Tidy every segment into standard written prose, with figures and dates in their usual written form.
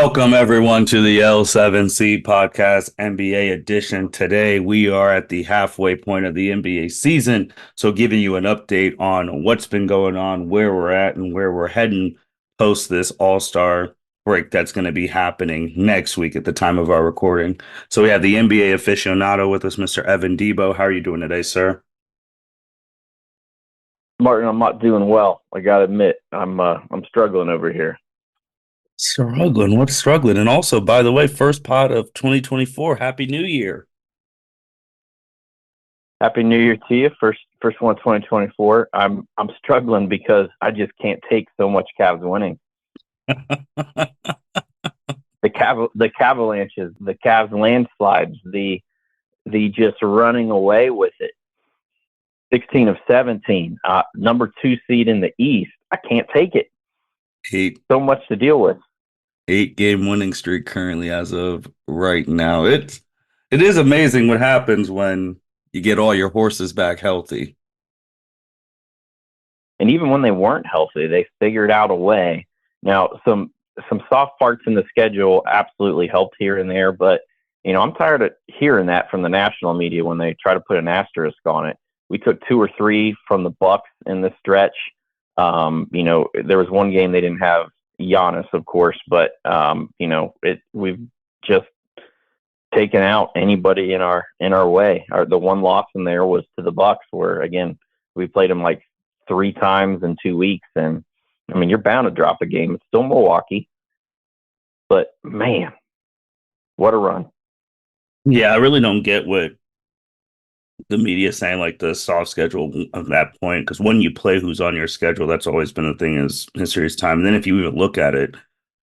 Welcome everyone to the L7C podcast NBA edition. Today we are at the halfway point of the NBA season, so giving you an update on what's been going on, where we're at, and where we're heading post this All-Star break that's going to be happening next week at the time of our recording. So we have the NBA aficionado with us, Mr. Evan Debo. How are you doing today, sir? Martin, I'm not doing well. I gotta admit, I'm struggling over here. Struggling. What's struggling? And also, by the way, first pod of 2024. Happy New Year. Happy New Year to you. First one of 2024. I'm struggling because I just can't take so much Cavs winning. The Cavalanches, the Cavs landslides, the just running away with it. 16 of 17, number 2 seed in the East. I can't take it. Eight So much to deal with. 8 game winning streak currently as of right now. It is amazing what happens when you get all your horses back healthy. And even when they weren't healthy, they figured out a way. Now, some soft parts in the schedule absolutely helped here and there, but I'm tired of hearing that from the national media when they try to put an asterisk on it. We took 2 or 3 from the Bucks in this stretch. There was one game they didn't have Giannis, of course, but we've just taken out anybody in our way. The one loss in there was to the Bucks, where again we played them like 3 times in 2 weeks, and I mean you're bound to drop a game. It's still Milwaukee, but man, what a run! Yeah, I really don't get what the media is saying, like the soft schedule of that point, because when you play who's on your schedule, that's always been the thing is in serious time. And then if you even look at it,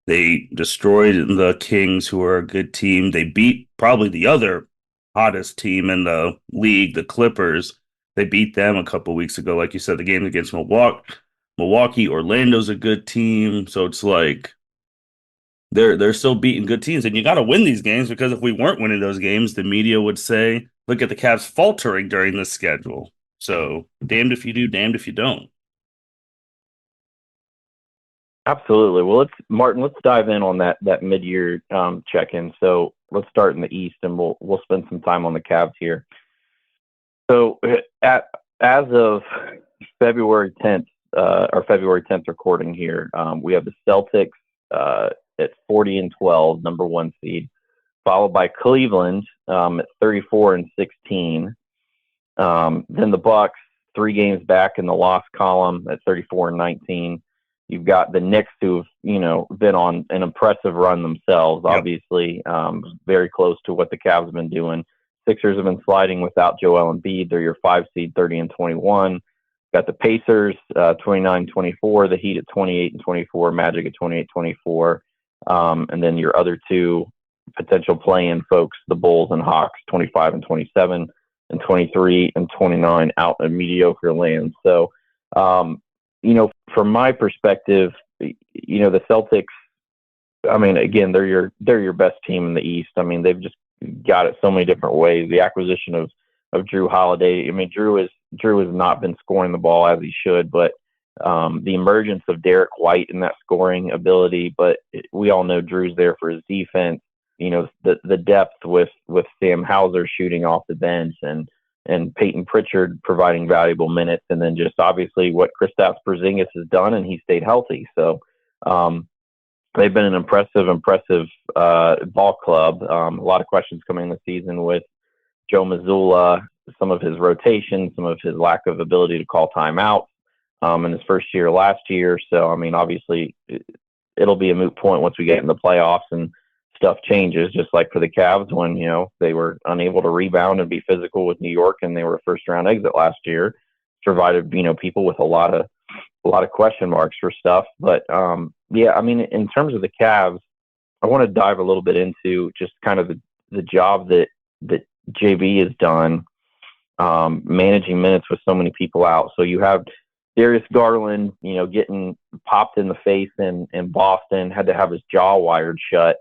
they destroyed the Kings, who are a good team. They beat probably the other hottest team in the league, the Clippers. They beat them a couple weeks ago. Like you said, the game against Milwaukee, Orlando's a good team. So it's like they're still beating good teams, and you got to win these games because if we weren't winning those games, the media would say, "Look at the Cavs faltering during this schedule." So damned if you do, damned if you don't. Absolutely. Well, let's dive in on that mid-year check-in. So let's start in the East, and we'll spend some time on the Cavs here. So as of February 10th, our February 10th recording here, we have the Celtics at 40-12, number 1 seed, followed by Cleveland at 34-16. Then the Bucks, 3 games back in the loss column at 34-19. You've got the Knicks, who've been on an impressive run themselves. Yep. Obviously, very close to what the Cavs have been doing. Sixers have been sliding without Joel Embiid. They're your 5 seed, 30-21. Got the Pacers, 29-24. The Heat at 28-24. Magic at 28-24. And then your other 2 potential play-in folks, the Bulls and Hawks, 25-27, and 23-29 out in mediocre land. So, from my perspective, the Celtics, I mean, again, they're your best team in the East. I mean, they've just got it so many different ways. The acquisition of Jrue Holiday. I mean, Jrue has not been scoring the ball as he should, but the emergence of Derek White and that scoring ability. But we all know Jrue's there for his defense. The depth with Sam Hauser shooting off the bench and Peyton Pritchard providing valuable minutes, and then just obviously what Kristaps Porzingis has done, and he stayed healthy. So they've been an impressive ball club. A lot of questions coming in the season with Joe Mazzulla, some of his rotation, some of his lack of ability to call timeouts in his first year last year. So, I mean, obviously it'll be a moot point once we get in the playoffs and stuff changes, just like for the Cavs when, they were unable to rebound and be physical with New York, and they were a first round exit last year. Provided, people with a lot of question marks for stuff. But yeah, I mean, in terms of the Cavs, I want to dive a little bit into just kind of the job that JB has done, managing minutes with so many people out. So you have Darius Garland, getting popped in the face in Boston, had to have his jaw wired shut.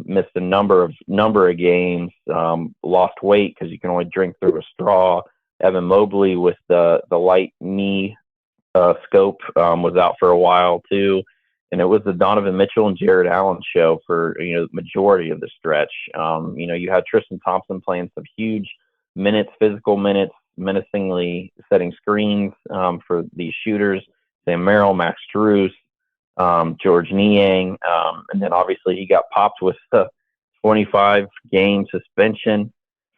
Missed a number of games, lost weight because you can only drink through a straw. Evan Mobley with the light knee scope was out for a while too. and it was the Donovan Mitchell and Jared Allen show for the majority of the stretch. You had Tristan Thompson playing some huge minutes, physical minutes, menacingly setting screens for these shooters. Sam Merrill, Max Strus, George Niang, and then obviously he got popped with a 25-game suspension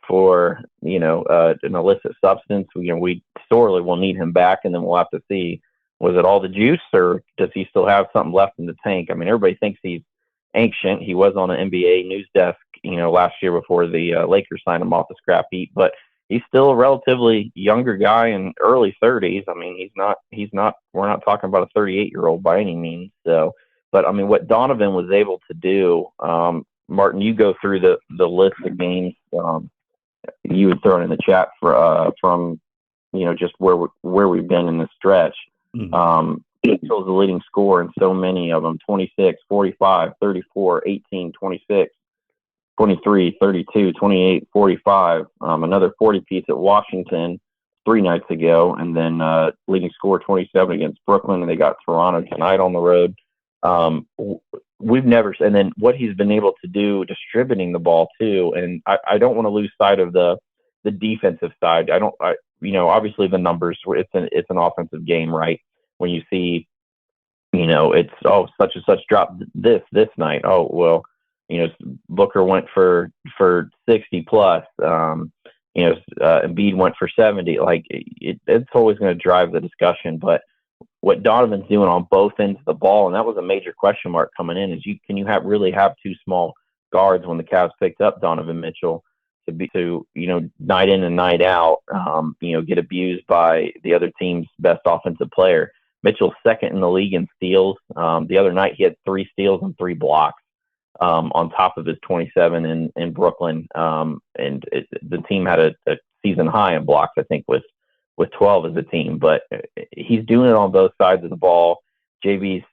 for an illicit substance. We sorely will need him back, and then we'll have to see, was it all the juice, or does he still have something left in the tank? I mean, everybody thinks he's ancient. He was on an NBA news desk, last year before the Lakers signed him off the scrap heap, but he's still a relatively younger guy in early 30s. I mean, we're not talking about a 38-year-old by any means. So, but I mean, what Donovan was able to do, Martin, you go through the list of games you had thrown in the chat from just where we've been in the stretch. Mitchell's the leading scorer in so many of them: 26, 45, 34, 18, 26, 23, 32, 28, 45. Another 40 piece at Washington 3 nights ago, and then leading scorer 27 against Brooklyn, and they got Toronto tonight on the road. And then what he's been able to do distributing the ball too, and I don't want to lose sight of the defensive side. Obviously the numbers, it's an offensive game, right? When you see, it's such and such dropped this night. Oh well, Booker went for 60 plus. Embiid went for 70. Like it's always going to drive the discussion. But what Donovan's doing on both ends of the ball, and that was a major question mark coming in, is can you really have 2 small guards when the Cavs picked up Donovan Mitchell to night in and night out, get abused by the other team's best offensive player. Mitchell's second in the league in steals. The other night he had 3 steals and 3 blocks on top of his 27 in Brooklyn. The team had a season high in blocks, I think, with 12 as a team. But he's doing it on both sides of the ball. JB's,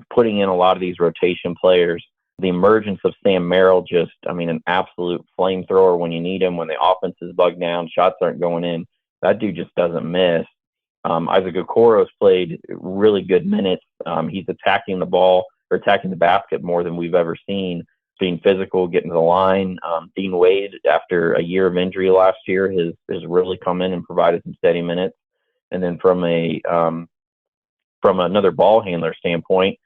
putting in a lot of these rotation players. The emergence of Sam Merrill, an absolute flamethrower when you need him, when the offense is bugged down, shots aren't going in. That dude just doesn't miss. Isaac Okoro's played really good minutes. He's attacking the basket more than we've ever seen, being physical, getting to the line. Dean Wade, after a year of injury last year, has really come in and provided some steady minutes. And then from another ball handler standpoint,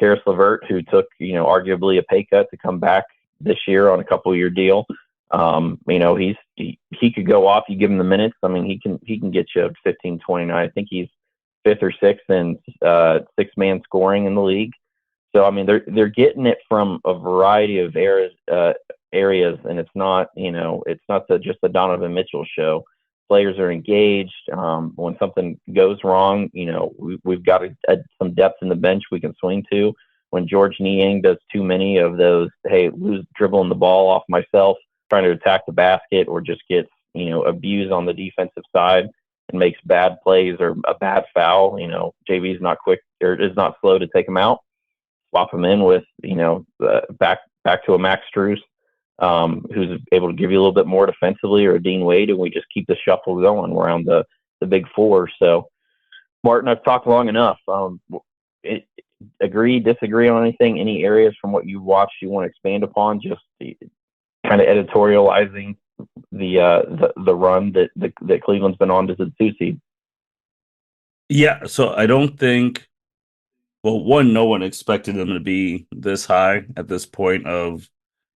Karis LeVert, who took, arguably a pay cut to come back this year on a couple-year deal. He could go off. You give him the minutes. I mean, he can get you 15, 29. I think he's 5th or 6th in 6-man scoring in the league. So I mean, they're getting it from a variety of areas, and it's not just the Donovan Mitchell show. Players are engaged. When something goes wrong, we've got some depth in the bench we can swing to. When George Niang does too many of those, hey, dribbling the ball off myself, trying to attack the basket, or just gets abused on the defensive side and makes bad plays or a bad foul, JB's not quick or is not slow to take him out, swap him in with back to a Max Strus, who's able to give you a little bit more defensively, or a Dean Wade, and we just keep the shuffle going around the big 4. So, Martin, I've talked long enough. Agree, disagree on anything? Any areas from what you've watched you want to expand upon? Just kind of editorializing the run that Cleveland's been on to the 2 seed. Yeah, so I don't think. Well, one, no one expected them to be this high at this point of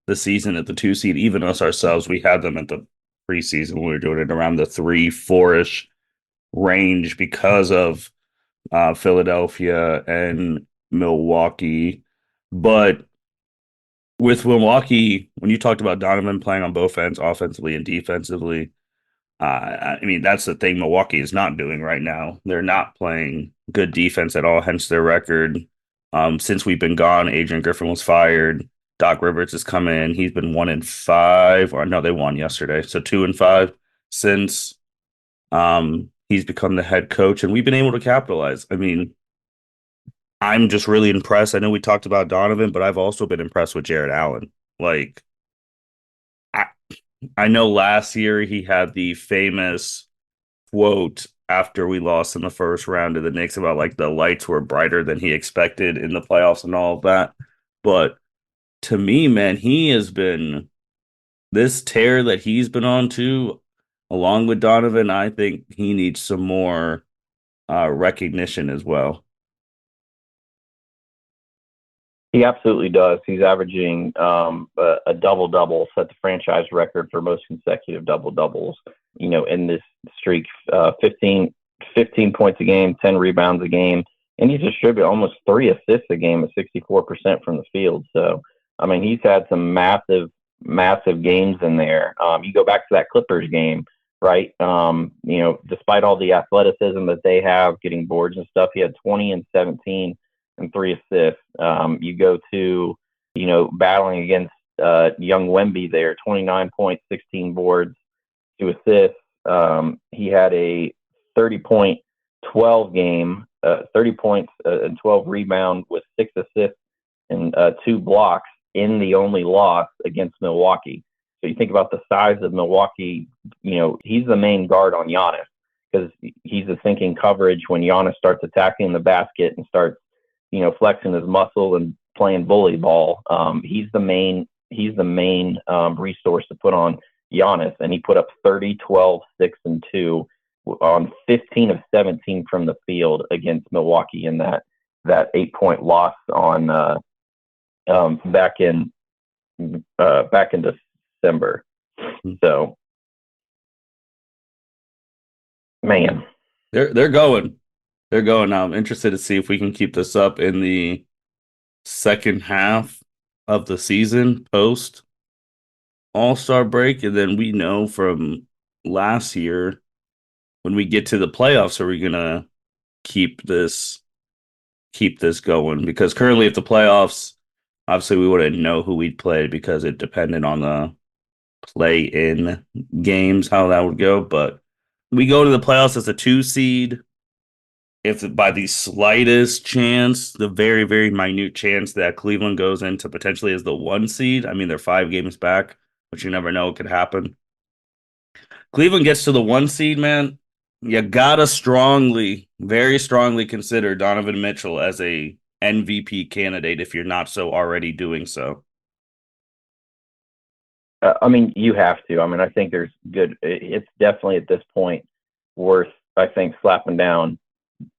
the season at the 2 seed. Even us ourselves, we had them at the preseason when we were doing it around the 3-4-ish range because of Philadelphia and Milwaukee. But with Milwaukee, when you talked about Donovan playing on both ends, offensively and defensively, that's the thing Milwaukee is not doing right now. They're not playing good defense at all, hence their record. Since we've been gone, Adrian Griffin was fired. Doc Rivers has come in. He's been 1-5, or no, they won yesterday. So 2-5 since he's become the head coach, and we've been able to capitalize. I mean, I'm just really impressed. I know we talked about Donovan, but I've also been impressed with Jared Allen. Like, I know last year he had the famous quote after we lost in the first round to the Knicks about like the lights were brighter than he expected in the playoffs and all of that. But to me, man, he has been this tear that he's been on too, along with Donovan. I think he needs some more recognition as well. He absolutely does. He's averaging a double double, set the franchise record for most consecutive double doubles. In this streak, 15 points a game, 10 rebounds a game, and he's distributed almost 3 assists a game at 64% from the field. So, I mean, he's had some massive games in there. You go back to that Clippers game, right? Despite all the athleticism that they have, getting boards and stuff, he had 20 and 17 and 3 assists. You go to, battling against young Wemby there, 29 points, 16 boards, 2 assists. He had a 30-point, 12 game, 30 points and 12 rebound with 6 assists and 2 blocks in the only loss against Milwaukee. So you think about the size of Milwaukee, he's the main guard on Giannis because he's the sinking coverage when Giannis starts attacking the basket and starts, flexing his muscle and playing bully ball. He's the main resource to put on Giannis, and he put up 30, 12, 6, and 2 on 15 of 17 from the field against Milwaukee in that 8-point loss on back in December. So, man, They're going. They're going now. I'm interested to see if we can keep this up in the second half of the season post All-Star break. And then we know from last year when we get to the playoffs, are we gonna keep this going? Because currently if the playoffs, obviously we wouldn't know who we'd play because it depended on the play in games, how that would go. But we go to the playoffs as a 2 seed. If by the slightest chance, the very, very minute chance that Cleveland goes into potentially as the 1 seed, I mean, they're 5 games back, but you never know what could happen. Cleveland gets to the 1 seed, man. You gotta very strongly consider Donovan Mitchell as a MVP candidate if you're not so already doing so. I mean, you have to. I mean, I think it's definitely at this point worth, I think, slapping down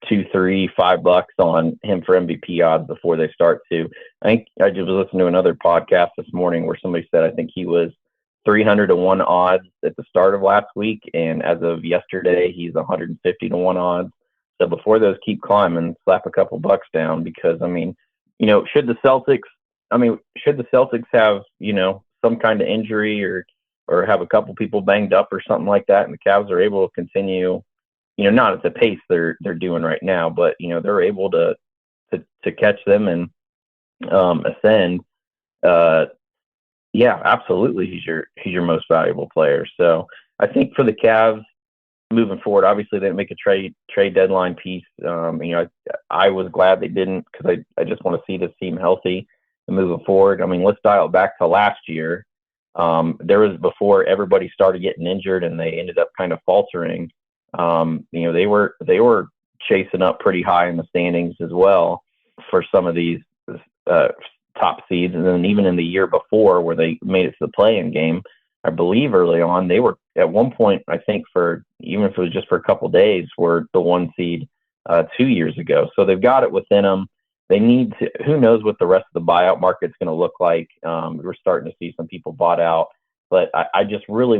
$2, $3, $5 on him for MVP odds before they start to. I think I just was listening to another podcast this morning where somebody said I think he was 300-1 odds at the start of last week, and as of yesterday, he's 150-1 odds. So before those keep climbing, slap a couple bucks down because I mean, should the Celtics have some kind of injury or have a couple people banged up or something like that, and the Cavs are able to continue, not at the pace they're doing right now, but they're able to catch them and ascend. Yeah, absolutely, he's your most valuable player. So I think for the Cavs moving forward, obviously they didn't make a trade deadline piece. I was glad they didn't because I just want to see this team healthy and moving forward. I mean, let's dial it back to last year. There was before everybody started getting injured and they ended up kind of faltering. They were chasing up pretty high in the standings as well for some of these top seeds. And then even in the year before where they made it to the play-in game, I believe early on, they were at one point, I think even if it was just for a couple of days, were the 1 seed 2 years ago. So they've got it within them. They need to, who knows what the rest of the buyout market's going to look like. We're starting to see some people bought out, but I just really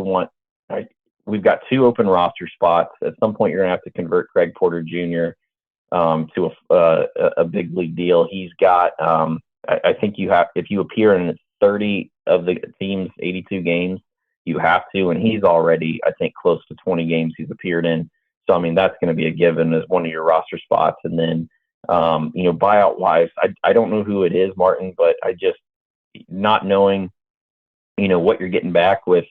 we've got 2 open roster spots. At some point, you're going to have to convert Craig Porter Jr. To a big league deal. He's got, I think if you appear in 30 of the team's 82 games, you have to, and he's already, I think, close to 20 games he's appeared in. So, I mean, that's going to be a given as one of your roster spots. And then, buyout wise, I don't know who it is, Martin, but I just, not knowing, what you're getting back with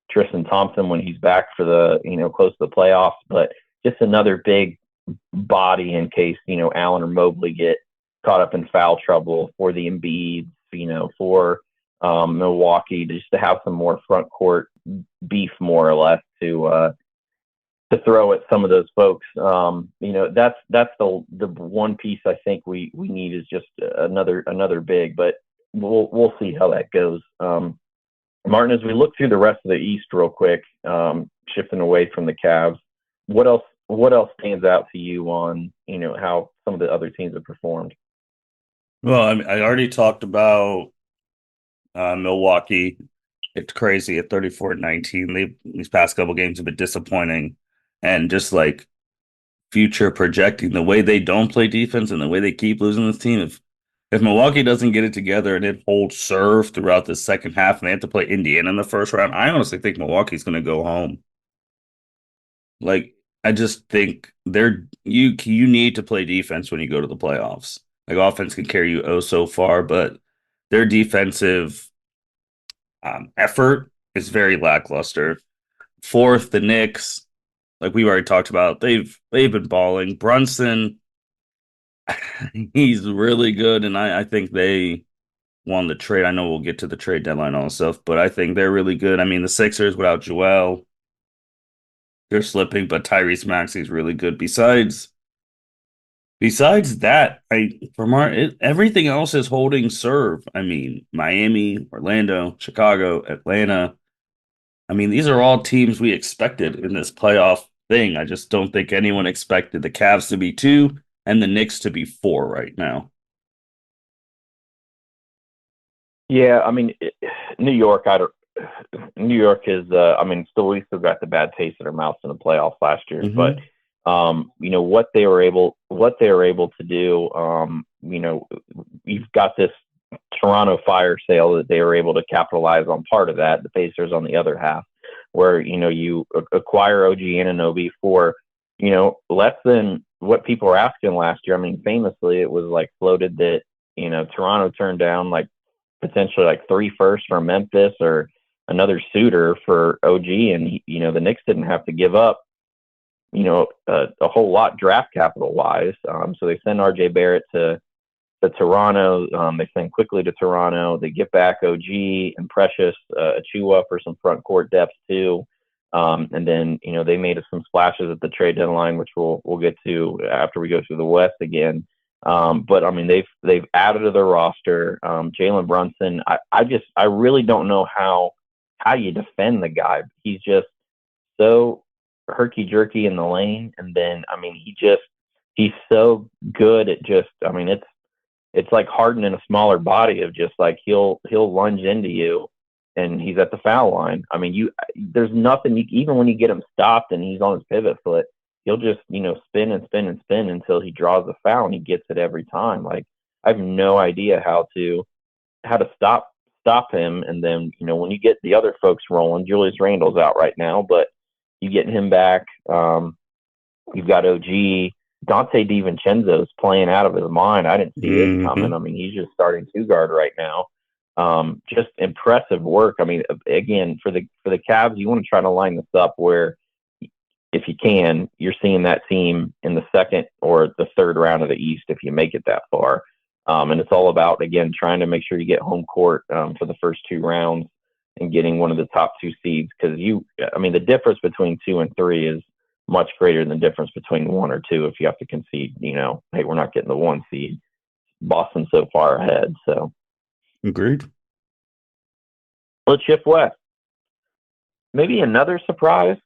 Tristan Thompson when he's back for the, close to the playoffs, but just another big body in case, Allen or Mobley get caught up in foul trouble for the Embiid, for Milwaukee, just to have some more front court beef, more or less, to to throw at some of those folks. That's the one piece I think we need is just another big, but we'll see how that goes. Martin, as we look through the rest of the East real quick, shifting away from the Cavs, what else stands out to you on how some of the other teams have performed? Well, I mean, I already talked about Milwaukee. It's crazy at 34-19. These past couple games have been disappointing, and just like future projecting the way they don't play defense and the way they keep losing this team. If Milwaukee doesn't get it together and it holds serve throughout the second half, and they have to play Indiana in the first round, I honestly think Milwaukee's going to go home. Like, I just think you need to play defense when you go to the playoffs. Like, offense can carry you oh so far, but their defensive effort is very lackluster. Fourth, the Knicks, like we already talked about, they've been balling. Brunson, he's really good, and I think they won the trade. I know we'll get to the trade deadline and all that stuff, but I think they're really good. I mean, the Sixers without Joel, they're slipping, but Tyrese Maxey's really good. Besides that, everything else is holding serve. I mean, Miami, Orlando, Chicago, Atlanta. I mean, these are all teams we expected in this playoff thing. I just don't think anyone expected the Cavs to be 2 and the Knicks to be 4 right now. Yeah, I mean, New York. New York is. I mean, we still got the bad taste in our mouths in the playoffs last year, but what they were able to do. You've got this Toronto fire sale that they were able to capitalize on part of that. The Pacers on the other half, where you acquire OG Anunoby for less than what people were asking last year. I mean, famously, it was like floated that Toronto turned down like potentially like 3 firsts from Memphis or another suitor for OG, and the Knicks didn't have to give up a whole lot draft capital wise. So they send RJ Barrett to Toronto. They send quickly to Toronto. They get back OG and Precious Achiuwa for some front court depth too. And then they made some splashes at the trade deadline, which we'll get to after we go through the West again. But I mean they've added to their roster. Jalen Brunson. I really don't know how you defend the guy. He's just so herky jerky in the lane, and then I mean he's so good at it's like Harden in a smaller body of just like he'll lunge into you and he's at the foul line. I mean there's nothing even when you get him stopped and he's on his pivot foot, he'll just spin and spin and spin until he draws the foul, and he gets it every time. Like I have no idea how to stop him. And then when you get the other folks rolling, Julius Randle's out right now, but you get him back. You've got OG. Dante DiVincenzo's playing out of his mind. I didn't see it coming. I mean, he's just starting 2 guard right now. Just impressive work. I mean, again, for the Cavs, you want to try to line this up where, if you can, you're seeing that team in the second or the third round of the East if you make it that far. And it's all about, again, trying to make sure you get home court for the first 2 rounds and getting one of the top 2 seeds, because the difference between 2 and 3 is much greater than the difference between 1 or 2 if you have to concede, hey, we're not getting the 1 seed. Boston's so far ahead. So agreed. Let's shift west. Maybe another surprise.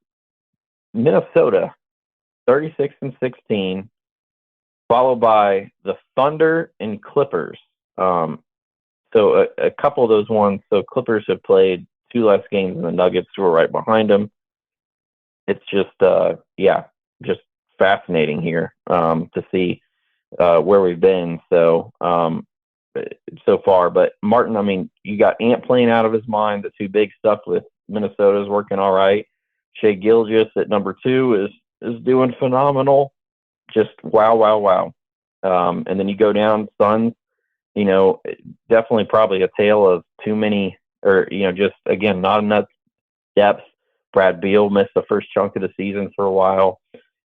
Minnesota, 36-16, followed by the Thunder and Clippers. So a couple of those ones. So Clippers have played 2 less games than the Nuggets, who are right behind them. It's just, just fascinating here to see where we've been so far. But Martin, I mean, you got Ant playing out of his mind. The 2 big stuff with Minnesota is working all right. Shai Gilgeous at number 2 is doing phenomenal. Just wow. And then you go down Suns. Definitely probably a tale of too many, or just again not enough depth. Brad Beal missed the first chunk of the season for a while,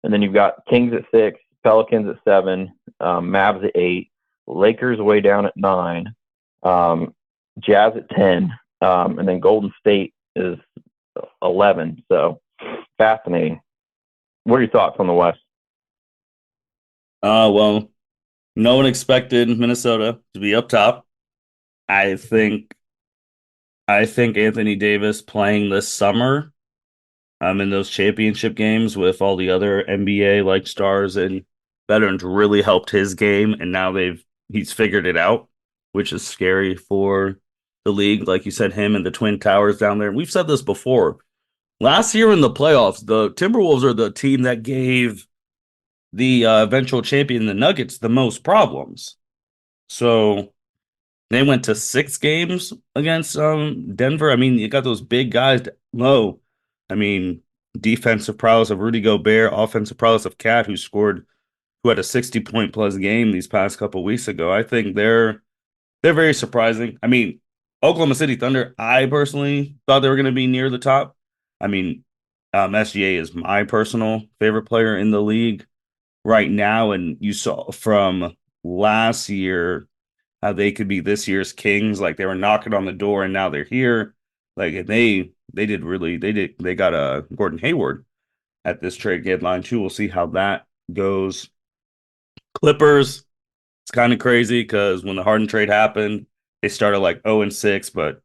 and then you've got Kings at 6, Pelicans at 7, Mavs at 8, Lakers way down at 9, Jazz at 10, and then Golden State is 11. So fascinating. What are your thoughts on the West? Well, no one expected Minnesota to be up top. I think I think Anthony Davis playing this summer in those championship games with all the other NBA like stars and veterans really helped his game, and now he's figured it out, which is scary for the league. Like you said, him and the Twin Towers down there. We've said this before. Last year in the playoffs, the Timberwolves are the team that gave the eventual champion, the Nuggets, the most problems. So they went to 6 games against Denver. I mean, you got those big guys low. I mean, defensive prowess of Rudy Gobert, offensive prowess of Cat, who had a 60-point plus game these past couple weeks ago. I think they're very surprising. I mean, Oklahoma City Thunder, I personally thought they were going to be near the top. I mean, SGA is my personal favorite player in the league right now, and you saw from last year how they could be this year's Kings. Like they were knocking on the door, and now they're here. Like they got a Gordon Hayward at this trade deadline too. We'll see how that goes. Clippers, it's kind of crazy because when the Harden trade happened, they started like 0-6, but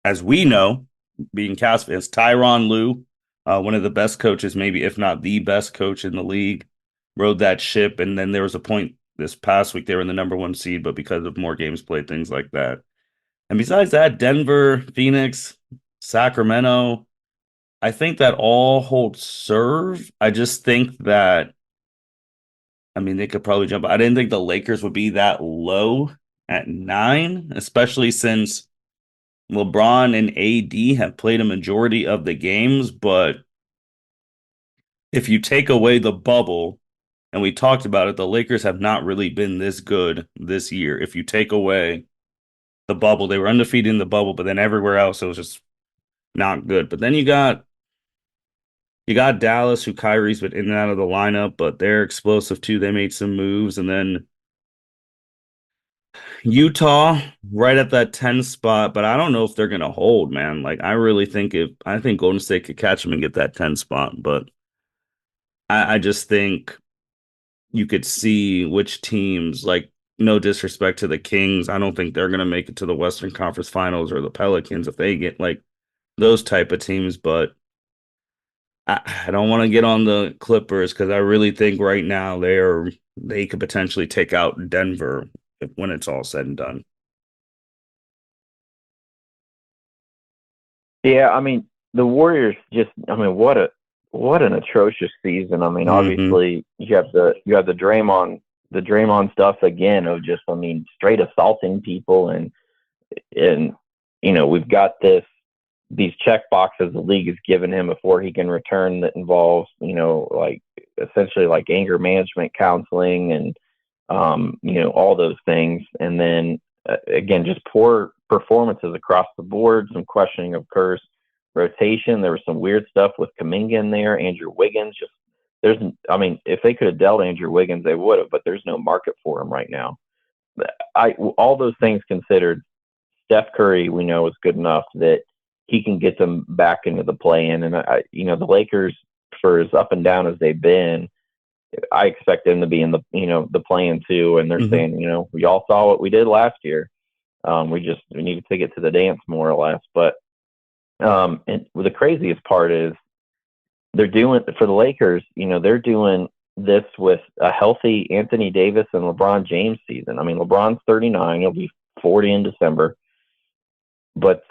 as we know, being Cavs fans, Tyronn Lue, one of the best coaches, maybe if not the best coach in the league, rode that ship. And then there was a point this past week they were in the number 1 seed, but because of more games played, things like that. And besides that, Denver, Phoenix, Sacramento, I think that all holds serve. I just think that, I mean, they could probably jump. I didn't think the Lakers would be that low at 9, especially since LeBron and AD have played a majority of the games. But if you take away the bubble, and we talked about it, the Lakers have not really been this good this year. If you take away the bubble, they were undefeated in the bubble, but then everywhere else it was just not good. But then you got Dallas, who Kyrie's been in and out of the lineup, but they're explosive too. They made some moves, and then Utah right at that 10 spot, but I don't know if they're gonna hold, man. Like I think Golden State could catch them and get that 10 spot, but I just think you could see which teams, like no disrespect to the Kings, I don't think they're gonna make it to the Western Conference Finals, or the Pelicans if they get like those type of teams, but I don't want to get on the Clippers because I really think right now they could potentially take out Denver when it's all said and done. Yeah, I mean the Warriors just. I mean, what an atrocious season. I mean, Hmm. obviously you have the Draymond stuff again of just, I mean, straight assaulting people, and we've got these check boxes the league has given him before he can return that involves, like essentially like anger management counseling and all those things. And then again, just poor performances across the board, some questioning of Kerr's rotation. There was some weird stuff with Kuminga in there, Andrew Wiggins. Just there's, I mean, if they could have dealt Andrew Wiggins, they would have, but there's no market for him right now. All those things considered, Steph Curry, we know, is good enough that he can get them back into the play-in. And the Lakers, for as up and down as they've been, I expect them to be in the play-in too. And they're Hmm. saying, we all saw what we did last year. We need to take it to the dance more or less. But and the craziest part is they're doing for the Lakers. They're doing this with a healthy Anthony Davis and LeBron James season. I mean, LeBron's 39; he'll be 40 in December. But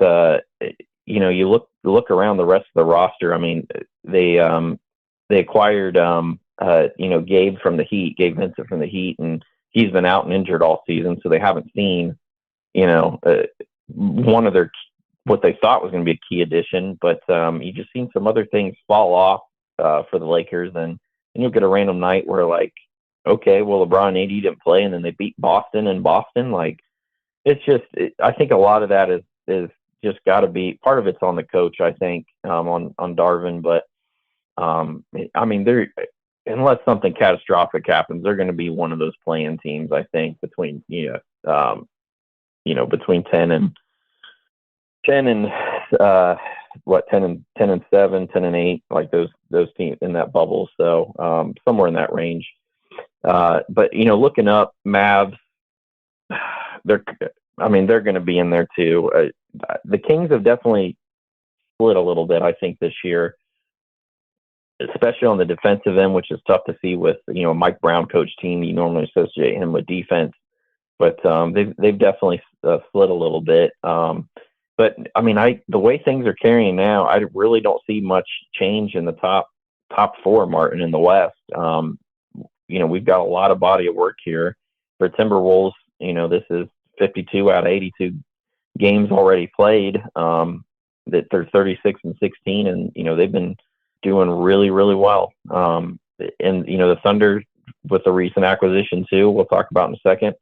you look around the rest of the roster. I mean, they acquired Gabe from the Heat, Gabe Vincent from the Heat, and he's been out and injured all season, so they haven't seen one of their what they thought was going to be a key addition. But you just seen some other things fall off for the Lakers, and you'll get a random night where, like, okay, well, LeBron and AD didn't play, and then they beat Boston in Boston. Like, I think a lot of that is just got to be part of it's on the coach. I think on Darvin, but I mean, they're unless something catastrophic happens, they're going to be one of those playing teams. I think between between 10 and what 10-7, 10-8, like those teams in that bubble. So somewhere in that range. But looking up Mavs, they're going to be in there too. The Kings have definitely split a little bit, I think, this year, especially on the defensive end, which is tough to see with Mike Brown coach team. You normally associate him with defense, but they've definitely split a little bit. But the way things are carrying now, I really don't see much change in the top four, Martin, in the West. We've got a lot of body of work here for Timberwolves. This is 52 out of 82 games already played. That they're 36-16, and they've been doing really, really well. And the Thunder with the recent acquisition too, we'll talk about in a second.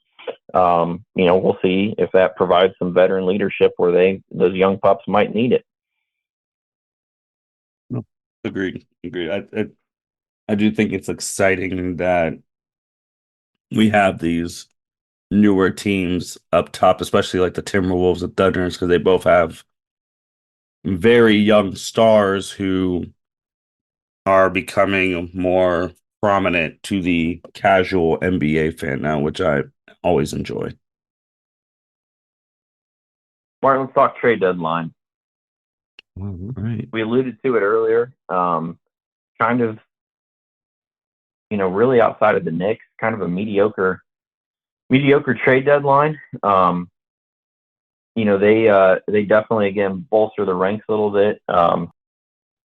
We'll see if that provides some veteran leadership where those young pups might need it. Agreed. I do think it's exciting that we have these newer teams up top, especially like the Timberwolves and Thunders, because they both have very young stars who are becoming more prominent to the casual NBA fan now, which I always enjoy. Martin, let's talk trade deadline. All right. We alluded to it earlier. Kind of, really outside of the Knicks, kind of a mediocre trade deadline. They definitely, again, bolster the ranks a little bit.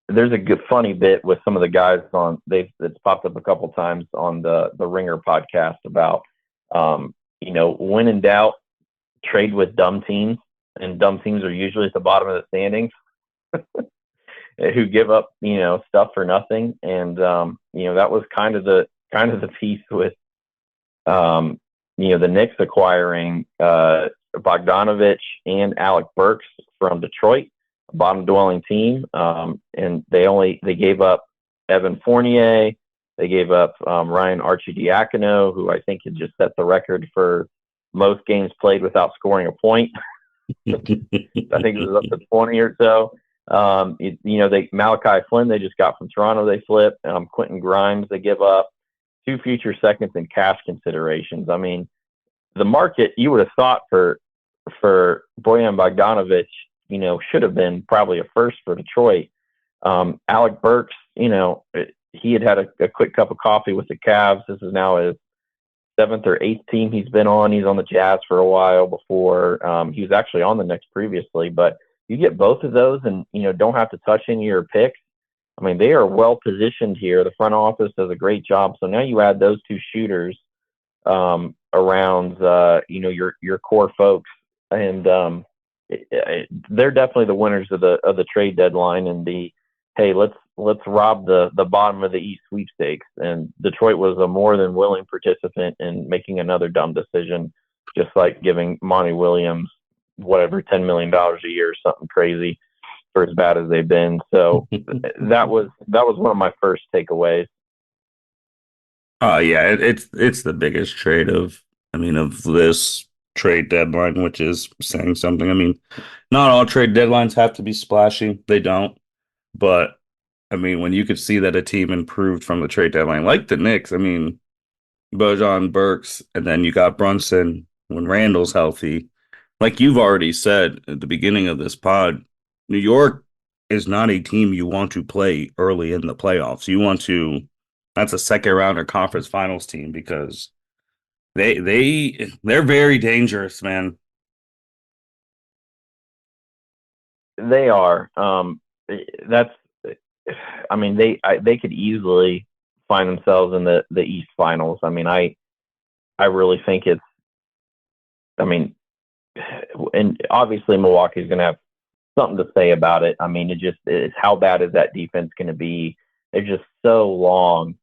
There's a good funny bit with some of the guys that's popped up a couple times on the Ringer podcast about when in doubt, trade with dumb teams, and dumb teams are usually at the bottom of the standings who give up stuff for nothing. And that was kind of the piece with the Knicks acquiring Bogdanovich and Alec Burks from Detroit, a bottom-dwelling team, and they gave up Evan Fournier. They gave up Ryan Arcidiacono, who I think had just set the record for most games played without scoring a point. I think it was up to 20 or so. Malachi Flynn they just got from Toronto. They flipped. Quentin Grimes they give up, 2 future seconds and cash considerations. I mean, the market you would have thought for Bojan Bogdanovic, should have been probably a first for Detroit. Alec Burks, he had a quick cup of coffee with the Cavs. This is now his 7th or 8th team he's been on. He's on the Jazz for a while before. He was actually on the Knicks previously, but you get both of those and, don't have to touch any of your picks. I mean, they are well positioned here. The front office does a great job. So now you add those 2 shooters around, your core folks, and they're definitely the winners of the trade deadline. And hey, let's rob the bottom of the East sweepstakes. And Detroit was a more than willing participant in making another dumb decision, just like giving Monty Williams whatever $10 million a year, something crazy, for as bad as they've been. So that was one of my first takeaways. Yeah, it's the biggest trade of this trade deadline, which is saying something. I mean, not all trade deadlines have to be splashy. They don't. But when you could see that a team improved from the trade deadline, like the Knicks, Bojan, Burks, and then you got Brunson when Randall's healthy. Like you've already said at the beginning of this pod, New York is not a team you want to play early in the playoffs. That's a second round or conference finals team because they're very dangerous, man. They are. They could easily find themselves in the East Finals. I really think and obviously Milwaukee's going to have something to say about it. It's how bad is that defense going to be? They're just so long.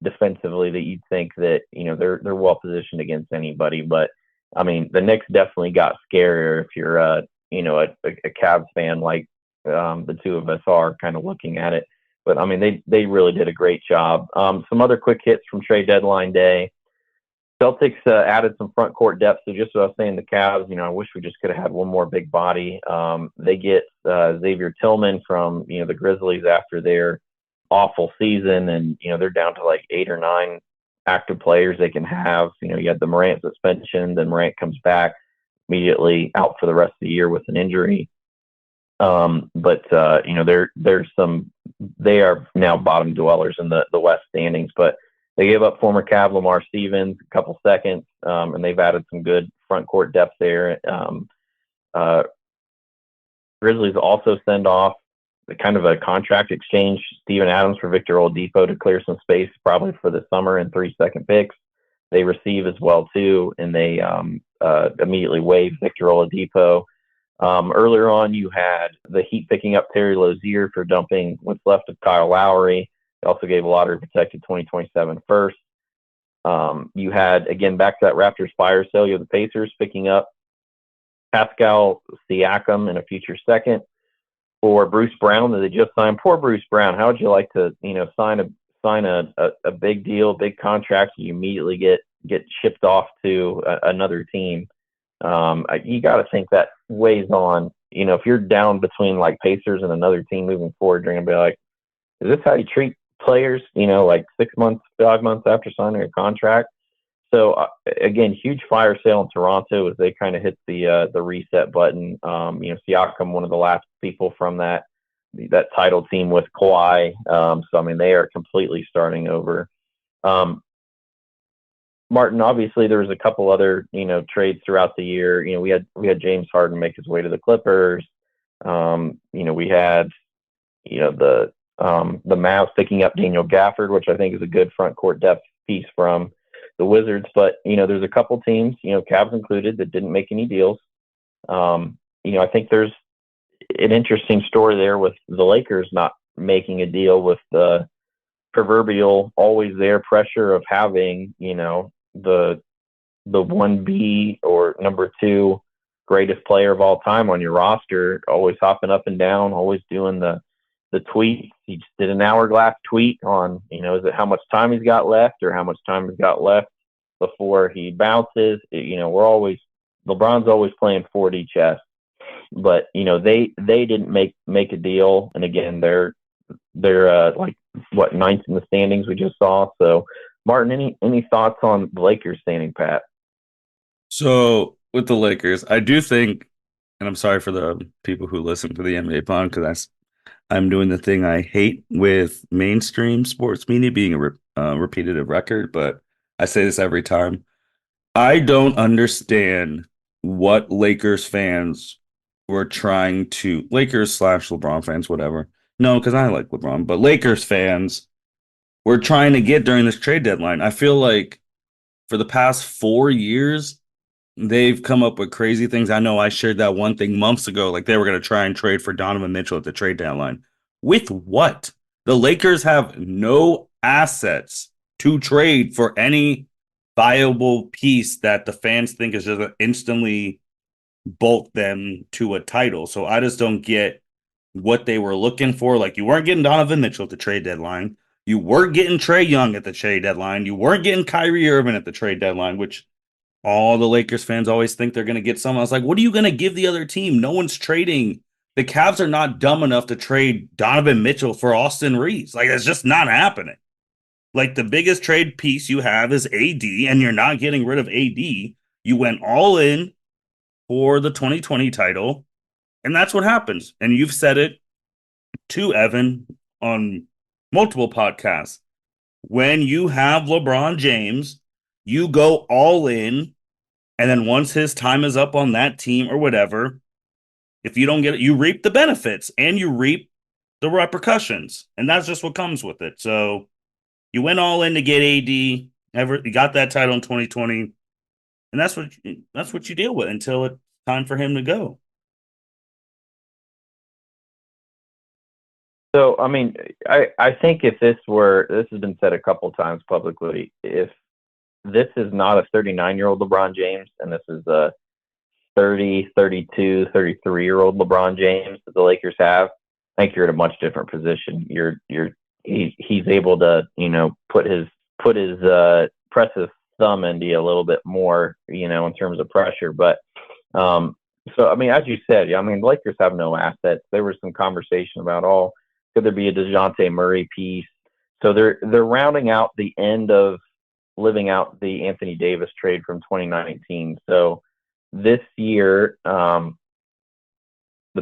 Defensively that you'd think that, they're well positioned against anybody. But, the Knicks definitely got scarier if you're, a Cavs fan like the two of us are kind of looking at it. But, they really did a great job. Some other quick hits from trade deadline day. Celtics added some front court depth. So just what I was saying, the Cavs, I wish we just could have had one more big body. They get Xavier Tillman from, the Grizzlies after their awful season. And, they're down to like 8 or 9 active players they can have. You had the Morant suspension, then Morant comes back immediately out for the rest of the year with an injury. But they are now bottom dwellers in the West standings, but they gave up former Cav Lamar Stevens a couple seconds, and they've added some good front court depth there. Grizzlies also send off kind of a contract exchange, Steven Adams for Victor Oladipo to clear some space probably for the summer and 3-second picks. They receive as well too, and they immediately waive Victor Oladipo. Earlier on, you had the Heat picking up Terry Rozier for dumping what's left of Kyle Lowry. They also gave a lottery protected 2027 first. You had, again, back to that Raptors fire sale, you have the Pacers picking up Pascal Siakam in a future second for Bruce Brown that they just signed. Poor Bruce Brown. How would you like to, sign a big deal, big contract, and you immediately get shipped off to another team? You got to think that weighs on, if you're down between like Pacers and another team moving forward, you're going to be like, is this how you treat players, like 6 months, 5 months after signing a contract? So again, huge fire sale in Toronto as they kind of hit the reset button. Siakam, one of the last people from that title team with Kawhi. So, I mean, they are completely starting over. Martin, obviously there was a couple other, trades throughout the year. We had James Harden make his way to the Clippers. We had, the Mavs picking up Daniel Gafford, which I think is a good front court depth piece from the Wizards. But, there's a couple teams, Cavs included, that didn't make any deals. I think there's an interesting story there with the Lakers not making a deal with the proverbial always there pressure of having, the 1B or number 2 greatest player of all time on your roster, always hopping up and down, always doing the tweets. He just did an hourglass tweet on, is it how much time he's got left or how much time he's got left before he bounces? LeBron's always playing 4D chess, but they didn't make a deal. And again, they're like what, 9th in the standings we just saw. So Martin, any thoughts on the Lakers standing pat? So with the Lakers, I do think, and I'm sorry for the people who listen to the NBA pod, because I'm doing the thing I hate with mainstream sports media being a repetitive record, but I say this every time. I don't understand what Lakers fans were trying to, Lakers / LeBron fans, whatever. No, because I like LeBron, but Lakers fans were trying to get during this trade deadline. I feel like for the past 4 years, they've come up with crazy things. I know I shared that one thing months ago, like they were going to try and trade for Donovan Mitchell at the trade deadline. With what? The Lakers have no assets to trade for any viable piece that the fans think is just going to instantly bolt them to a title. So I just don't get what they were looking for. Like, you weren't getting Donovan Mitchell at the trade deadline. You weren't getting Trae Young at the trade deadline. You weren't getting Kyrie Irving at the trade deadline, which all the Lakers fans always think they're going to get someone. I was like, what are you going to give the other team? No one's trading. The Cavs are not dumb enough to trade Donovan Mitchell for Austin Reeves. Like, it's just not happening. Like, the biggest trade piece you have is AD, and you're not getting rid of AD. You went all in for the 2020 title, and that's what happens. And you've said it to Evan on multiple podcasts. When you have LeBron James, you go all in, and then once his time is up on that team or whatever, if you don't get it, you reap the benefits and you reap the repercussions. And that's just what comes with it. So you went all in to get AD, you got that title in 2020, and that's what you deal with until it's time for him to go. So, I mean, I think if this has been said a couple of times publicly, if this is not a 39-year-old LeBron James and this is a 30, 32, 33-year-old LeBron James that the Lakers have, I think you're in a much different position. He's able to, press his thumb Indy a little bit more, in terms of pressure. But so I mean, as you said, I mean, the Lakers have no assets. There was some conversation about, could there be a DeJounte Murray piece? So they're rounding out the end of living out the Anthony Davis trade from 2019. So this year, the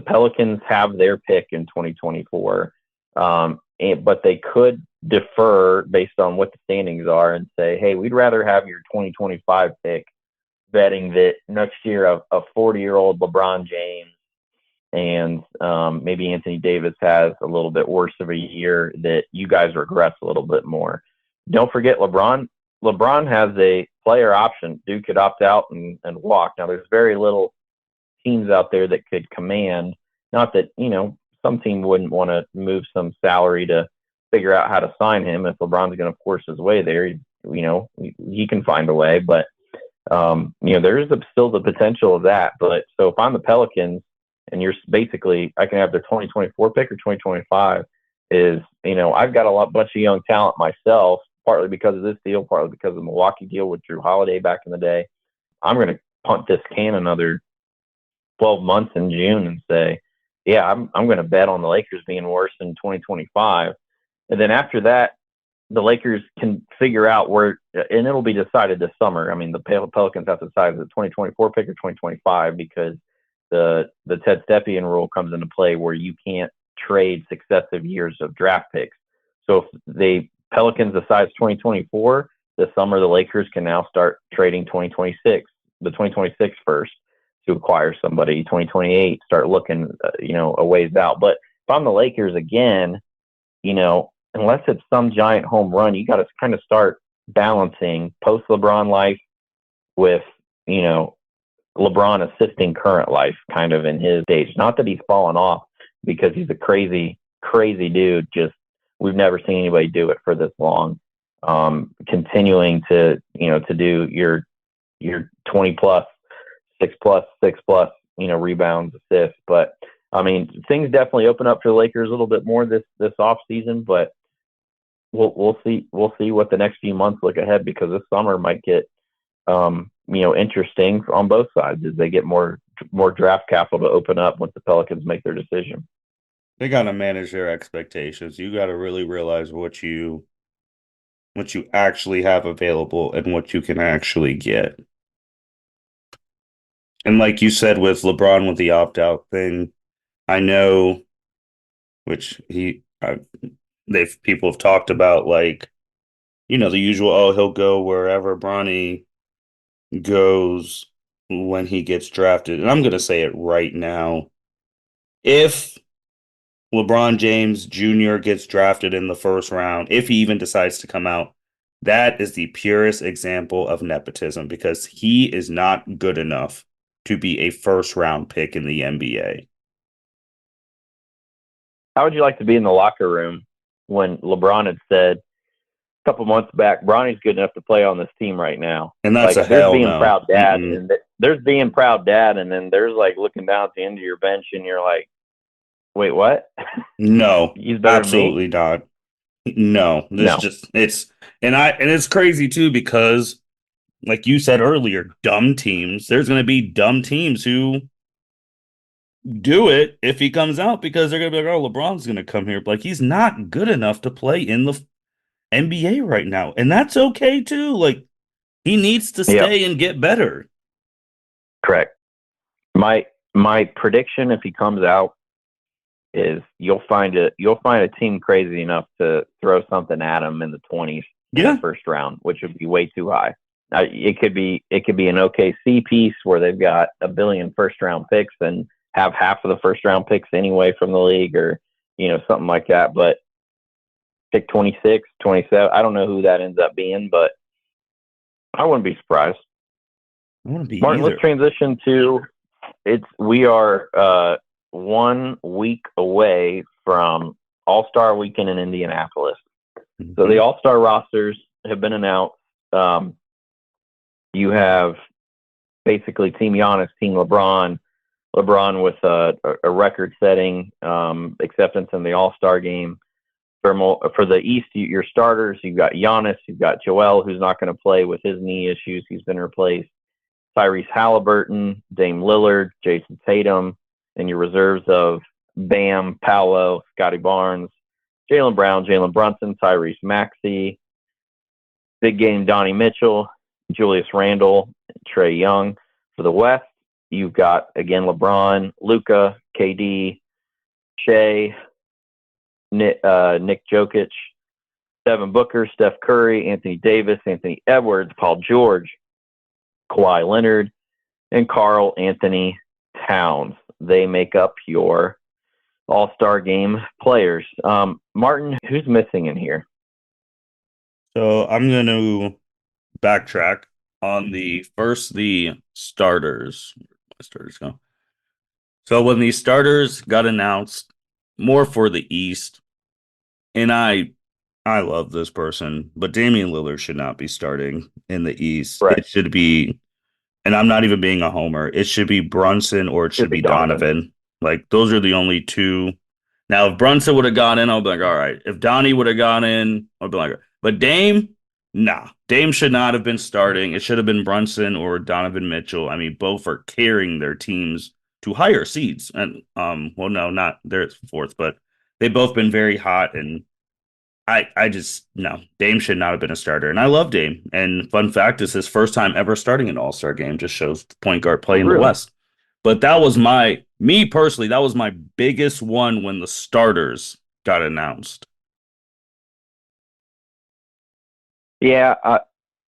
Pelicans have their pick in 2024, but they could defer based on what the standings are and say, hey, we'd rather have your 2025 pick, betting that next year a 40-year-old LeBron James and maybe Anthony Davis has a little bit worse of a year, that you guys regress a little bit more. Don't forget LeBron has a player option. Dude could opt out and walk. Now, there's very little teams out there that could command, not that, some team wouldn't want to move some salary to figure out how to sign him. If LeBron's going to force his way there, he can find a way. But, there is still the potential of that. But so if I'm the Pelicans and you're basically, I can have their 2024 pick or 2025 I've got a bunch of young talent myself, partly because of this deal, partly because of the Milwaukee deal with Drew Holiday back in the day. I'm going to punt this can another 12 months in June and say, yeah, I'm going to bet on the Lakers being worse in 2025. And then after that, the Lakers can figure out where, and it'll be decided this summer. I mean, the Pelicans have to decide the 2024 pick or 2025, because the Ted Stepien rule comes into play where you can't trade successive years of draft picks. So if the Pelicans decides 2024, this summer the Lakers can now start trading 2026, the 2026 first, to acquire somebody. 2028, start looking, a ways out. But if I'm the Lakers again, unless it's some giant home run, you got to kind of start balancing post LeBron life with, LeBron assisting current life kind of in his stage. Not that he's fallen off, because he's a crazy, crazy dude. Just, we've never seen anybody do it for this long. Continuing to do your 20 plus, 6 plus, rebounds, assists. But I mean, things definitely open up for the Lakers a little bit more this off season, but we'll see what the next few months look ahead, because this summer might get interesting on both sides as they get more draft capital to open up once the Pelicans make their decision. They got to manage their expectations. You got to really realize what you actually have available and what you can actually get. And like you said with LeBron with the opt-out thing, I know, which people have talked about, like, the usual, he'll go wherever Bronny goes when he gets drafted. And I'm going to say it right now. If LeBron James Jr. gets drafted in the first round, if he even decides to come out, that is the purest example of nepotism, because he is not good enough to be a first-round pick in the NBA. How would you like to be in the locker room when LeBron had said a couple months back, Bronny's good enough to play on this team right now? And that's a hell no. Proud dad, and there's being proud dad, and then there's like looking down at the end of your bench, and you're like, wait, what? No, he's better absolutely not. No, it's crazy too, because like you said earlier, dumb teams, there's going to be dumb teams who do it if he comes out, because they're going to be like, oh, LeBron's going to come here. Like, he's not good enough to play in the NBA right now. And that's okay too. Like, he needs to stay and get better. Correct. My prediction, if he comes out, is you'll find a team crazy enough to throw something at him in the 20s in the first round, which would be way too high. It could be an OKC piece where they've got a billion first round picks and have half of the first round picks anyway from the league, or something like that. But pick 26, 27, I don't know who that ends up being, but I wouldn't be surprised. I wouldn't be Martin, either. let's transition to we are 1 week away from All-Star Weekend in Indianapolis. Mm-hmm. So the All-Star rosters have been announced. You have basically Team Giannis, Team LeBron with a record-setting acceptance in the All-Star game. For the East, your starters, you've got Giannis, you've got Joel, who's not going to play with his knee issues. He's been replaced. Tyrese Halliburton, Dame Lillard, Jason Tatum, and your reserves of Bam, Paolo, Scotty Barnes, Jaylen Brown, Jalen Brunson, Tyrese Maxey, big game Donnie Mitchell, Julius Randle, Trae Young. For the West, you've got, again, LeBron, Luka, KD, Shea, Nick Jokic, Devin Booker, Steph Curry, Anthony Davis, Anthony Edwards, Paul George, Kawhi Leonard, and Karl Anthony Towns. They make up your All-Star Game players. Martin, who's missing in here? So I'm going to backtrack on the starters. Where my starters go. So when the starters got announced, more for the East, and I love this person, but Damian Lillard should not be starting in the East. Right. It should be, and I'm not even being a homer, it should be Brunson or it should be Donovan. Like, those are the only two. Now, if Brunson would have gone in, I'll be like, all right. If Donnie would have gone in, I'll be like, but Dame, nah. Dame should not have been starting. It should have been Brunson or Donovan Mitchell. I mean, both are carrying their teams to higher seeds. And, well, no, not they're fourth, but they've both been very hot. And I just, no, Dame should not have been a starter. And I love Dame. And fun fact is his first time ever starting an All-Star game. Just shows the point guard play in the West. But that was me personally, that was my biggest one when the starters got announced. Yeah,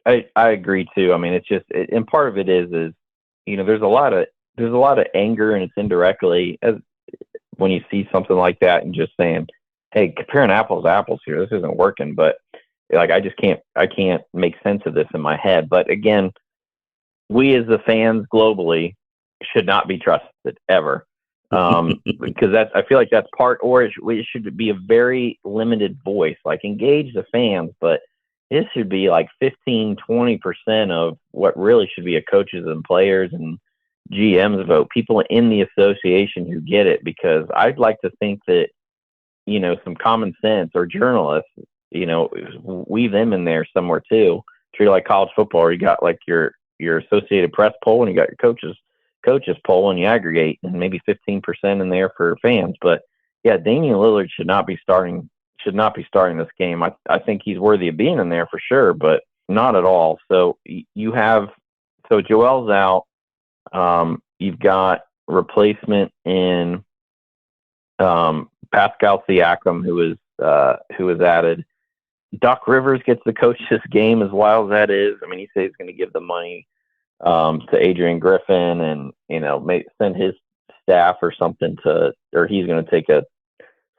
I agree too. I mean, it's just, and part of it is, there's a lot of anger, and it's indirectly as when you see something like that and just saying, hey, comparing apples to apples here, this isn't working. But like, I can't make sense of this in my head. But again, we as the fans globally should not be trusted ever. Because I feel like that's part, or it should be a very limited voice, like engage the fans, but this should be like 15-20% of what really should be a coaches and players and GMs vote, people in the association who get it, because I'd like to think that, some common sense, or journalists, weave them in there somewhere too. Treat it like college football, where you got like your Associated Press poll and you got your coaches poll, and you aggregate, and maybe 15% in there for fans. But yeah, Damian Lillard should not be starting this game. I think he's worthy of being in there for sure, but not at all. So Joel's out. You've got replacement in Pascal Siakam, who was added. Doc Rivers gets to coach this game, as wild as that is. I mean, he says he's going to give the money to Adrian Griffin, and send his staff or something or he's going to take a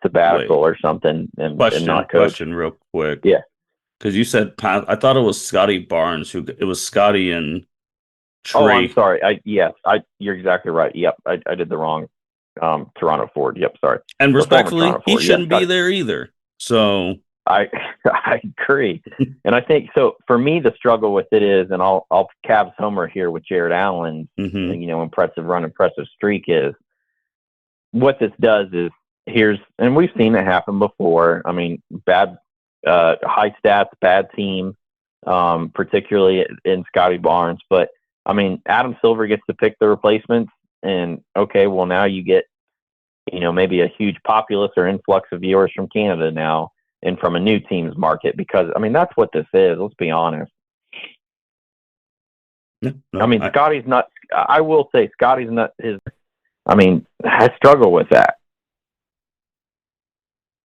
sabbatical or something and not coach. Question real quick. Yeah. Because you said, I thought it was Scotty Barnes it was Scotty and Trae. Oh, I'm sorry. You're exactly right. Yep. I did the wrong Toronto Ford. Yep. Sorry. And respectfully, he shouldn't be there either. So I agree. And I think, so for me, the struggle with it is, and I'll Cavs homer here with Jared Allen's, impressive streak, is what this does is, and we've seen it happen before. I mean, bad, high stats, bad team, particularly in Scotty Barnes. But I mean, Adam Silver gets to pick the replacements, and okay, well, now you get, maybe a huge populace or influx of viewers from Canada now, and from a new team's market, because I mean, that's what this is. Let's be honest. Scotty's not. I will say, Scotty's not his. I mean, I struggle with that.